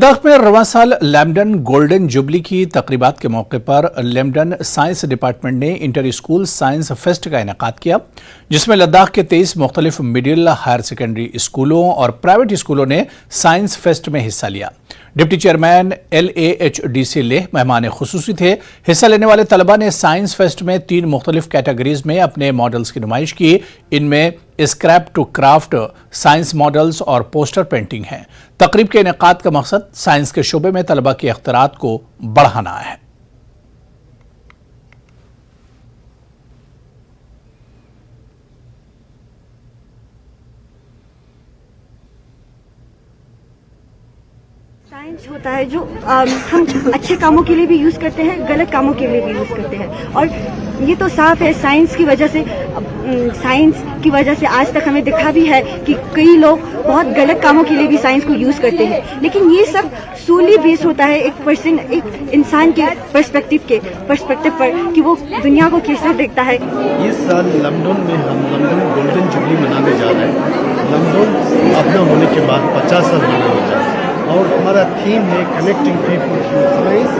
लद्दाख में रवां साल लैम्बडन गोल्डन जुबली की तकरीबात के मौके पर लैम्बडन साइंस डिपार्टमेंट ने इंटर स्कूल साइंस फेस्ट का इनेकाद किया, जिसमें लद्दाख के 23 मुख्तलिफ मिडिल हायर सेकेंडरी स्कूलों और प्राइवेट स्कूलों ने साइंस फेस्ट में हिस्सा लिया। डिप्टी चेयरमैन LAHDC लेह मेहमान खुसूसी थे। हिस्सा लेने वाले तलबा ने साइंस फेस्ट में 3 मुख्तलिफ कैटेगरीज में अपने मॉडल्स की नुमाइश की। इनमें scrap to craft, science models और पोस्टर पेंटिंग हैं। तकरीब के इनेकाद का मकसद साइंस के शोबे में तलबा की इख्तिरात को बढ़ाना है। साइंस होता है जो हम अच्छे कामों के लिए भी यूज करते हैं, गलत कामों के लिए भी यूज करते हैं। और ये तो साफ है, साइंस की वजह से आज तक हमें दिखा भी है कि कई लोग बहुत गलत कामों के लिए भी साइंस को यूज करते हैं। लेकिन ये सब सोली बेस होता है एक इंसान के पर्सपेक्टिव पर कि वो दुनिया को कैसे देखता है। इस साल लैम्बडन में हम लैम्बडन गोल्डन जुबली मनाने जा रहे हैं। लैम्बडन अपना होने के बाद 50 साल मनाने जा रहे हैं और हमारा थीम है connecting people through science,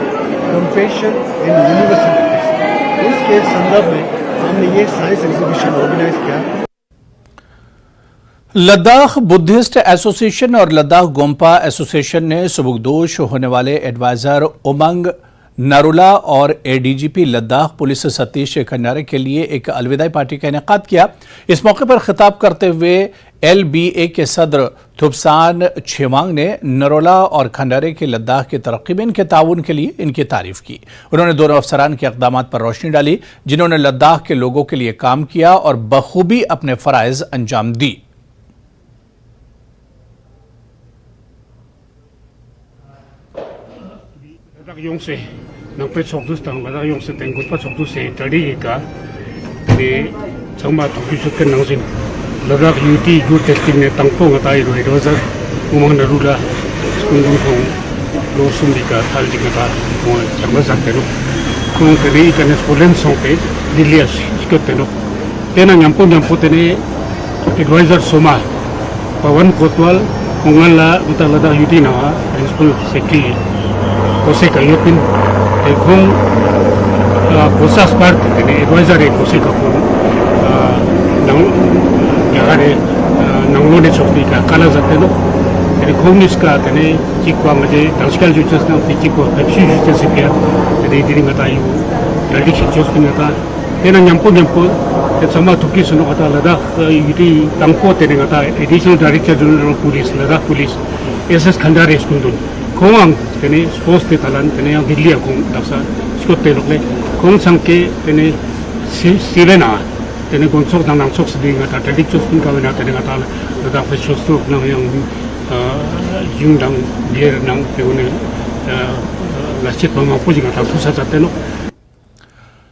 compassion and universal. उसके संदर्भ में हमने ये साइंस एग्जीबिशन ऑर्गेनाइज किया। लद्दाख बुद्धिस्ट एसोसिएशन और लद्दाख गोम्पा एसोसिएशन ने सुबुकदोश होने वाले एडवाइजर उमंग नरुला और ADGP लद्दाख पुलिस सतीश खंडारे के लिए एक अलविदाई पार्टी का इनेकाद किया। इस मौके पर खिताब करते हुए LBA के सदर थुपसान छेवांग ने नरोला और खंडारे के लद्दाख की तरक्की में इनके ताउन के लिए इनकी तारीफ की। उन्होंने दोनों अफसरान के इक़दामात पर रोशनी डाली, जिन्होंने लद्दाख के लोगों के लिए काम किया और बखूबी अपने फ़राइज़ अंजाम दी। 용세 낭패 속도스당 마다 용세 땡고파 속도세 다리가 네 정말 도피스ken 나오진 러락 유티 유 테스팅네 땅뽕 다이로 이러서 우망나루라 스kun둥통 로숨비가 탈지가 뭐 정말 상태로 그들이 이제는 스콜렌 송페 딜리아스 시켰대로 때는 냠포테네 에드바이저 소마 Pawan Kotwal Mangla उतालदा UT नावा प्रिंसिपल सेक्रेटरी कोसे कयोपिन एखों कोसास पार्ट ने एडवाइजर ए कोसे कपो नंग यागारे नंगलो ने छोटी का काला जाते नो एखों निस्का तने चिकवा मजे दसकल जुचस ना चिको पेप्सी जुचस पिया तेरे दिरी बताई जल्दी खिचोस पिनता तेना न्याम्पो ते समा तुकी सुनो कता लद्दाख युटी तंगपो तेने कता additional director general police Ladakh police SS Khandare स्कुंदुन खोंग तेने स्पोर्ट्स ते तलन तेने बिल्लिया खोंग दक्सा स्कोते लोकले खोंग संके तेने सिलेना तेने गोंसोक दांग सोक सदिंग ता ट्रेडिक चोस्पिन का बना तेने कता लद्दाख पे चोस्तु न yang yung dang bier nang te une la chit ma pu ji ka ta fu sa ta te no